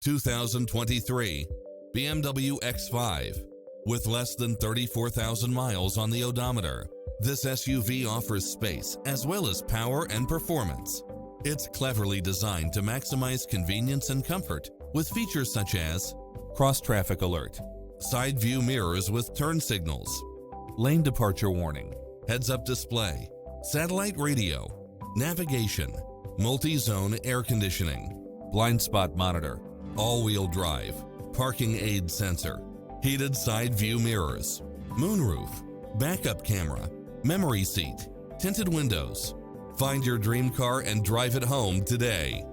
2023 BMW X5. With less than 34,000 miles on the odometer, this SUV offers space as well as power and performance. It's cleverly designed to maximize convenience and comfort with features such as cross-traffic alert, side view mirrors with turn signals, lane departure warning, heads-up display, satellite radio, navigation, multi-zone air conditioning, blind spot monitor, all-wheel drive, parking aid sensor, heated side view mirrors, moonroof, backup camera, memory seat, tinted windows. Find your dream car and drive it home today.